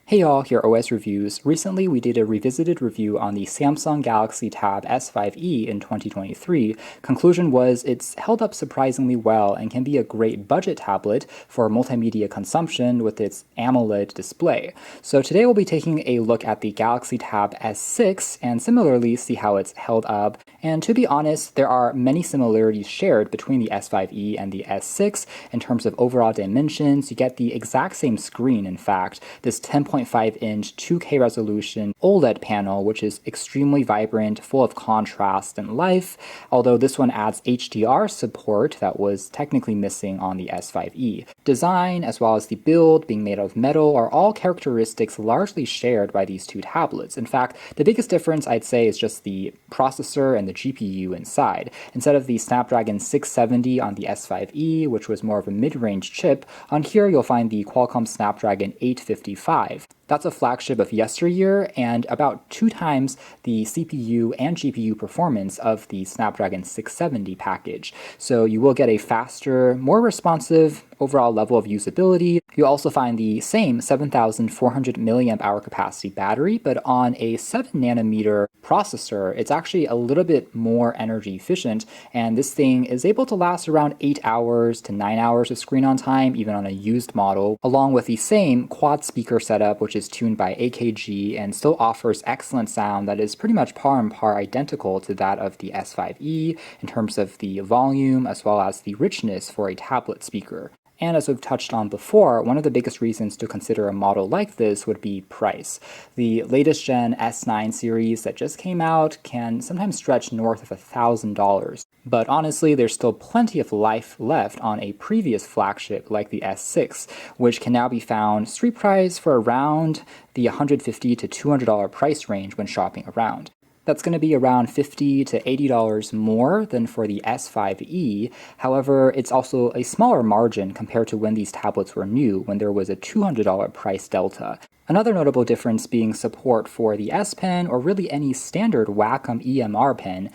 Hey y'all, here are OS Reviews. Recently we did a revisited review on the Samsung Galaxy Tab S5e in 2023. Conclusion was it's held up surprisingly well and can be a great budget tablet for multimedia consumption with its AMOLED display. So today we'll be taking a look at the Galaxy Tab S6 and similarly see how it's held up. And to be honest, there are many similarities shared between the S5e and the S6 in terms of overall dimensions. You get the exact same screen, in fact, this 10.5-inch 2K resolution OLED panel, which is extremely vibrant, full of contrast and life, although this one adds HDR support that was technically missing on the S5e. Design, as well as the build being made of metal, are all characteristics largely shared by these two tablets. In fact, the biggest difference I'd say is just the processor and the GPU inside. Instead of the Snapdragon 670 on the S5e, which was more of a mid-range chip, on here you'll find the Qualcomm Snapdragon 855. That's a flagship of yesteryear and about 2 times the CPU and GPU performance of the Snapdragon 670 package. So you will get a faster, more responsive overall level of usability. You'll also find the same 7,400 mAh capacity battery, but on a 7nm processor, it's actually a little bit more energy efficient, and this thing is able to last around 8 hours to 9 hours of screen on time, even on a used model, along with the same quad speaker setup, which is tuned by AKG and still offers excellent sound that is pretty much par and par identical to that of the S5e in terms of the volume as well as the richness for a tablet speaker. And as we've touched on before, one of the biggest reasons to consider a model like this would be price. The latest gen S9 series that just came out can sometimes stretch north of $1,000. But honestly, there's still plenty of life left on a previous flagship like the S6, which can now be found street price for around the $150 to $200 price range when shopping around. That's going to be around $50 to $80 more than for the S5e. However, it's also a smaller margin compared to when these tablets were new, when there was a $200 price delta. Another notable difference being support for the S Pen or really any standard Wacom EMR pen,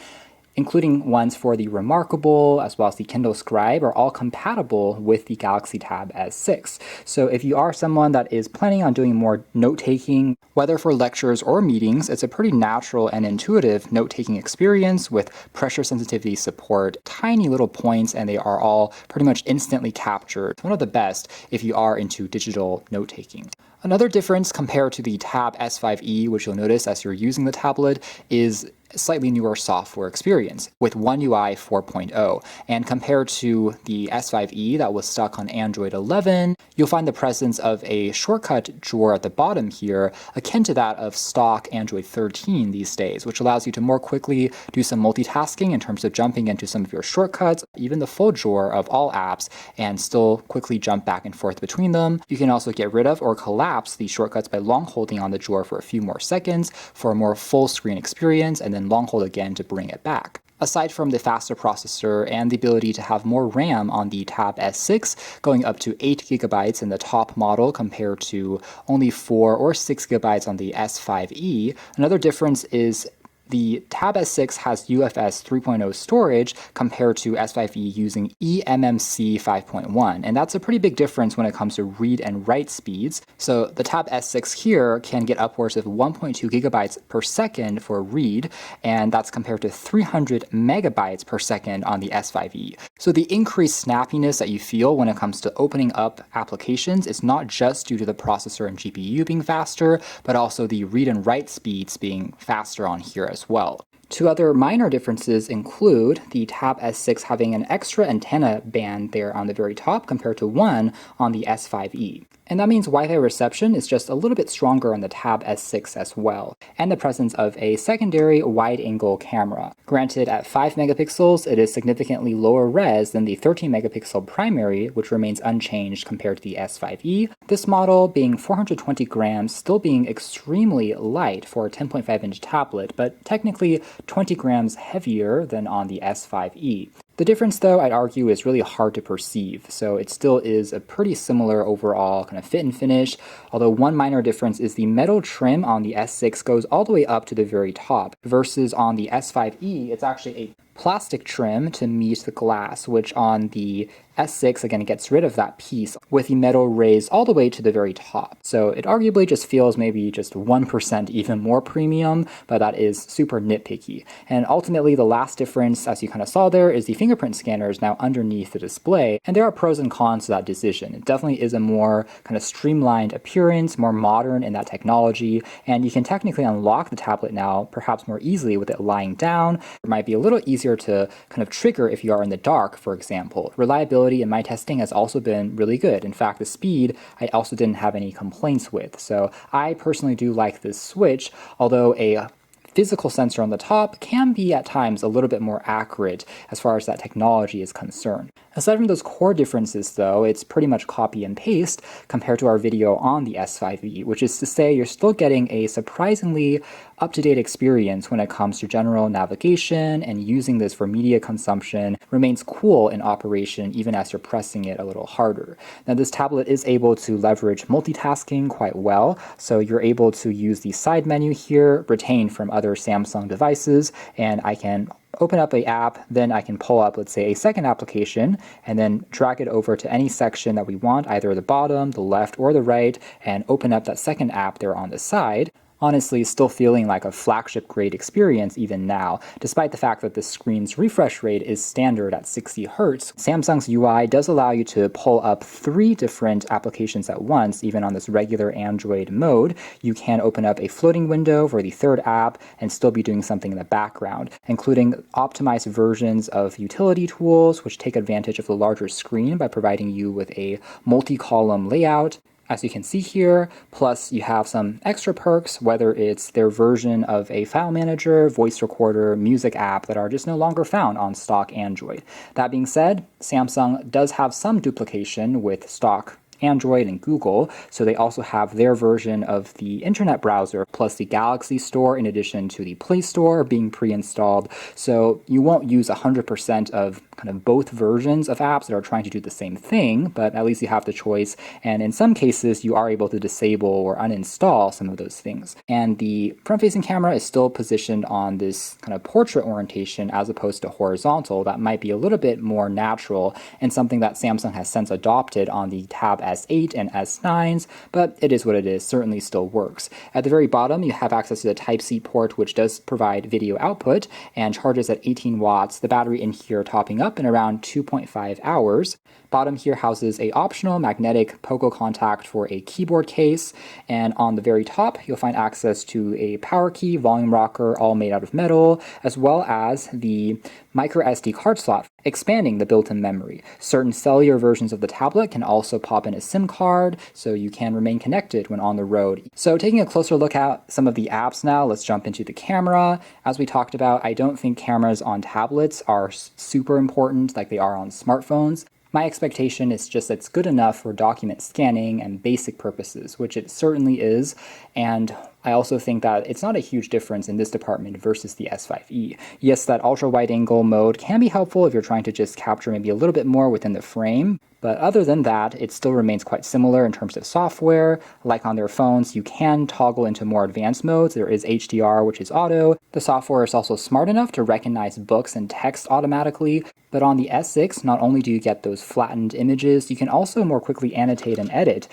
including ones for the Remarkable as well as the Kindle Scribe, are all compatible with the Galaxy Tab S6. So if you are someone that is planning on doing more note-taking, whether for lectures or meetings, it's a pretty natural and intuitive note-taking experience with pressure sensitivity support, tiny little points, and they are all pretty much instantly captured. One of the best if you are into digital note-taking. Another difference compared to the Tab S5e, which you'll notice as you're using the tablet, is slightly newer software experience with One UI 4.0. And compared to the S5e that was stuck on Android 11, you'll find the presence of a shortcut drawer at the bottom here, akin to that of stock Android 13 these days, which allows you to more quickly do some multitasking in terms of jumping into some of your shortcuts, even the full drawer of all apps, and still quickly jump back and forth between them. You can also get rid of or collapse the shortcuts by long holding on the drawer for a few more seconds for a more full screen experience, and then long hold again to bring it back. Aside from the faster processor and the ability to have more RAM on the Tab S6, going up to 8GB in the top model compared to only 4 or 6GB on the S5e, another difference is the Tab S6 has UFS 3.0 storage compared to S5e using eMMC 5.1, and that's a pretty big difference when it comes to read and write speeds. So the Tab S6 here can get upwards of 1.2 gigabytes per second for read, and that's compared to 300 megabytes per second on the S5e. So the increased snappiness that you feel when it comes to opening up applications is not just due to the processor and GPU being faster, but also the read and write speeds being faster on here as well. Two other minor differences include the Tab S6 having an extra antenna band there on the very top compared to one on the S5e. And that means Wi-Fi reception is just a little bit stronger on the Tab S6 as well, and the presence of a secondary wide-angle camera. Granted, at 5 megapixels, it is significantly lower res than the 13 megapixel primary, which remains unchanged compared to the S5e. This model, being 420 grams, still being extremely light for a 10.5-inch tablet, but technically 20 grams heavier than on the S5e. The difference, though, I'd argue is really hard to perceive, so it still is a pretty similar overall kind of fit and finish, although one minor difference is the metal trim on the S6 goes all the way up to the very top, versus on the S5e, it's actually a plastic trim to meet the glass, which on the S6, again, gets rid of that piece with the metal raised all the way to the very top. So it arguably just feels maybe just 1% even more premium, but that is super nitpicky. And ultimately, the last difference, as you kind of saw there, is the fingerprint scanner is now underneath the display. And there are pros and cons to that decision. It definitely is a more kind of streamlined appearance, more modern in that technology, and you can technically unlock the tablet now perhaps more easily with it lying down. It might be a little easier to kind of trigger if you are in the dark, for example. Reliability in my testing has also been really good. In fact, the speed I also didn't have any complaints with. So I personally do like this switch, although a physical sensor on the top can be at times a little bit more accurate as far as that technology is concerned. Aside from those core differences though, it's pretty much copy and paste compared to our video on the S5e, which is to say you're still getting a surprisingly up-to-date experience when it comes to general navigation, and using this for media consumption remains cool in operation even as you're pressing it a little harder. Now this tablet is able to leverage multitasking quite well, so you're able to use the side menu here, retained from other Samsung devices, and I can open up an app, then I can pull up, let's say, a second application, and then drag it over to any section that we want, either the bottom, the left, or the right, and open up that second app there on the side. Honestly, still feeling like a flagship grade experience even now, despite the fact that the screen's refresh rate is standard at 60 Hz. Samsung's UI does allow you to pull up 3 different applications at once, even on this regular Android mode. You can open up a floating window for the third app and still be doing something in the background, including optimized versions of utility tools, which take advantage of the larger screen by providing you with a multi-column layout, as you can see here. Plus you have some extra perks, whether it's their version of a file manager, voice recorder, music app that are just no longer found on stock Android. That being said, Samsung does have some duplication with stock Android and Google, so they also have their version of the internet browser plus the Galaxy Store in addition to the Play Store being pre-installed, so you won't use 100% of kind of both versions of apps that are trying to do the same thing, but at least you have the choice, and in some cases you are able to disable or uninstall some of those things. And the front-facing camera is still positioned on this kind of portrait orientation as opposed to horizontal. That might be a little bit more natural and something that Samsung has since adopted on the Tab S8 and S9s, but it is what it is, certainly still works. At the very bottom, you have access to the Type-C port, which does provide video output and charges at 18 watts, the battery in here topping up in around 2.5 hours. Bottom here houses a optional magnetic pogo contact for a keyboard case, and on the very top, you'll find access to a power key, volume rocker, all made out of metal, as well as the micro SD card slot, expanding the built-in memory. Certain cellular versions of the tablet can also pop in a SIM card, so you can remain connected when on the road. So taking a closer look at some of the apps now, let's jump into the camera. As we talked about, I don't think cameras on tablets are super important like they are on smartphones. My expectation is just it's good enough for document scanning and basic purposes, which it certainly is, and I also think that it's not a huge difference in this department versus the S5e. Yes, that ultra-wide-angle mode can be helpful if you're trying to just capture maybe a little bit more within the frame, but other than that, it still remains quite similar in terms of software. Like on their phones, you can toggle into more advanced modes. There is HDR, which is auto. The software is also smart enough to recognize books and text automatically, but on the S6, not only do you get those flattened images, you can also more quickly annotate and edit,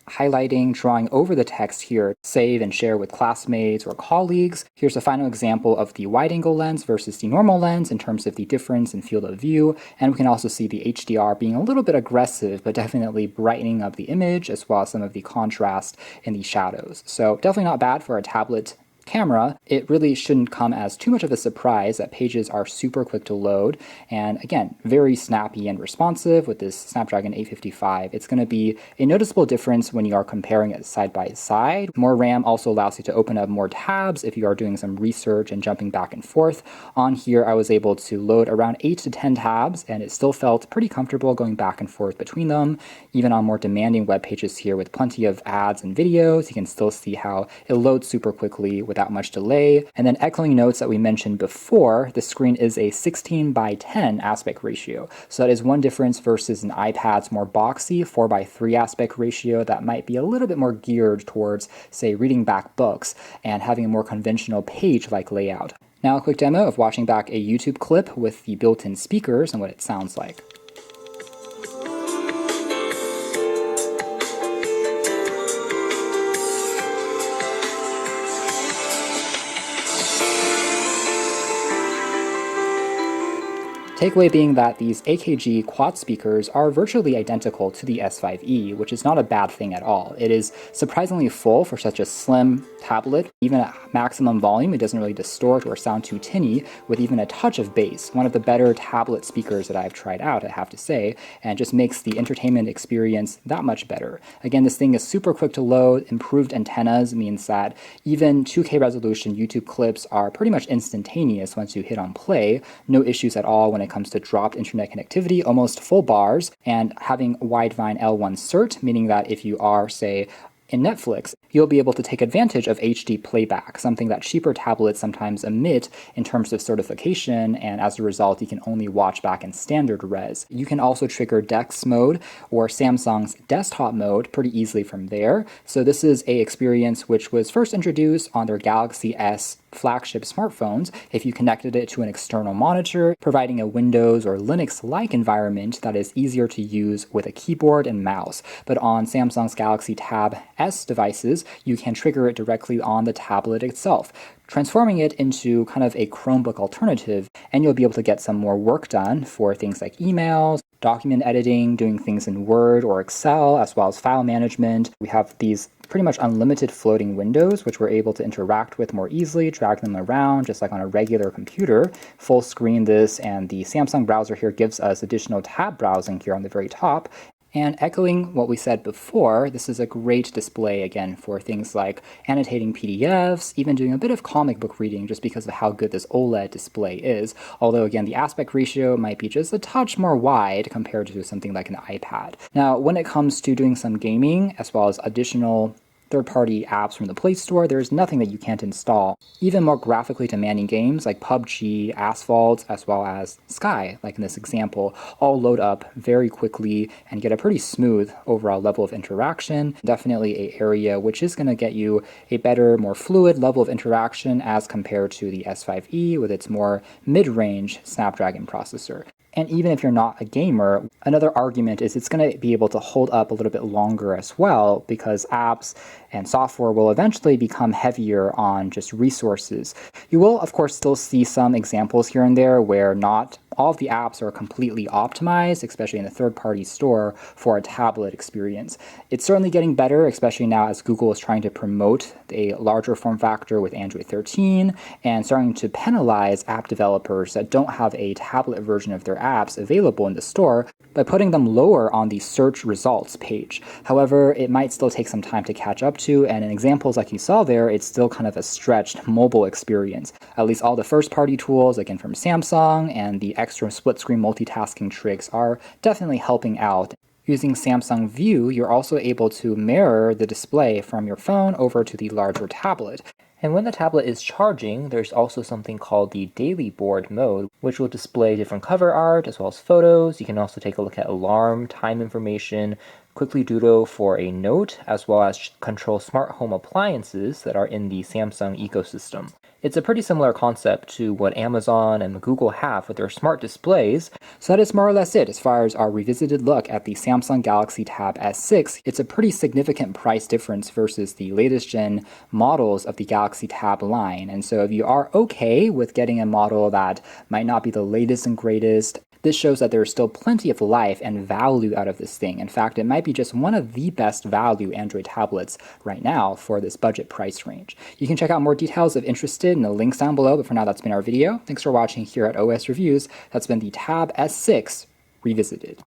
highlighting, drawing over the text here, save and share with classmates or colleagues. Here's a final example of the wide-angle lens versus the normal lens in terms of the difference in field of view, and we can also see the HDR being a little bit aggressive, but definitely brightening up the image as well as some of the contrast in the shadows. So definitely not bad for a tablet camera. It really shouldn't come as too much of a surprise that pages are super quick to load, and again, very snappy and responsive with this Snapdragon 855. It's going to be a noticeable difference when you are comparing it side by side. More RAM also allows you to open up more tabs if you are doing some research and jumping back and forth. On here, I was able to load around 8 to 10 tabs, and it still felt pretty comfortable going back and forth between them. Even on more demanding web pages here with plenty of ads and videos, you can still see how it loads super quickly without much delay. And then echoing notes that we mentioned before, the screen is a 16:10 aspect ratio. So that is one difference versus an iPad's more boxy 4:3 aspect ratio that might be a little bit more geared towards, say, reading back books and having a more conventional page-like layout. Now a quick demo of watching back a YouTube clip with the built-in speakers and what it sounds like. Takeaway being that these AKG quad speakers are virtually identical to the S5e, which is not a bad thing at all. It is surprisingly full for such a slim tablet. Even at maximum volume, it doesn't really distort or sound too tinny, with even a touch of bass. One of the better tablet speakers that I've tried out, I have to say, and just makes the entertainment experience that much better. Again, this thing is super quick to load. Improved antennas means that even 2K resolution YouTube clips are pretty much instantaneous once you hit on play. No issues at all when it comes to dropped internet connectivity, almost full bars, and having Widevine L1 cert, meaning that if you are, say, in Netflix, you'll be able to take advantage of HD playback, something that cheaper tablets sometimes omit in terms of certification, and as a result, you can only watch back in standard res. You can also trigger DeX mode or Samsung's desktop mode pretty easily from there. So this is a experience which was first introduced on their Galaxy S flagship smartphones if you connected it to an external monitor, providing a Windows or Linux-like environment that is easier to use with a keyboard and mouse. But on Samsung's Galaxy Tab S devices, you can trigger it directly on the tablet itself, transforming it into kind of a Chromebook alternative, and you'll be able to get some more work done for things like emails, document editing, doing things in Word or Excel, as well as file management. We have these pretty much unlimited floating windows, which we're able to interact with more easily, drag them around just like on a regular computer, full screen this, and the Samsung browser here gives us additional tab browsing here on the very top. And echoing what we said before, this is a great display, again, for things like annotating PDFs, even doing a bit of comic book reading just because of how good this OLED display is. Although, again, the aspect ratio might be just a touch more wide compared to something like an iPad. Now, when it comes to doing some gaming, as well as additional third-party apps from the Play Store, there's nothing that you can't install. Even more graphically demanding games like PUBG, Asphalt, as well as Sky, like in this example, all load up very quickly and get a pretty smooth overall level of interaction. Definitely an area which is going to get you a better, more fluid level of interaction as compared to the S5e with its more mid-range Snapdragon processor. And even if you're not a gamer, another argument is it's going to be able to hold up a little bit longer as well, because apps and software will eventually become heavier on just resources. You will, of course, still see some examples here and there where not all of the apps are completely optimized, especially in the third-party store, for a tablet experience. It's certainly getting better, especially now as Google is trying to promote a larger form factor with Android 13 and starting to penalize app developers that don't have a tablet version of their apps available in the store by putting them lower on the search results page. However, it might still take some time to catch up to, and in examples like you saw there, it's still kind of a stretched mobile experience. At least all the first-party tools, again from Samsung, and the extra split-screen multitasking tricks are definitely helping out. Using Samsung View, you're also able to mirror the display from your phone over to the larger tablet. And when the tablet is charging, there's also something called the daily board mode, which will display different cover art as well as photos. You can also take a look at alarm, time information, quickly doodle for a note, as well as control smart home appliances that are in the Samsung ecosystem. It's a pretty similar concept to what Amazon and Google have with their smart displays. So that is more or less it as far as our revisited look at the Samsung Galaxy Tab S6. It's a pretty significant price difference versus the latest gen models of the Galaxy Tab line. And so if you are okay with getting a model that might not be the latest and greatest, this shows that there's still plenty of life and value out of this thing. In fact, it might be just one of the best value Android tablets right now for this budget price range. You can check out more details if interested in the links down below, but for now that's been our video. Thanks for watching here at OS Reviews. That's been the Tab S6 Revisited.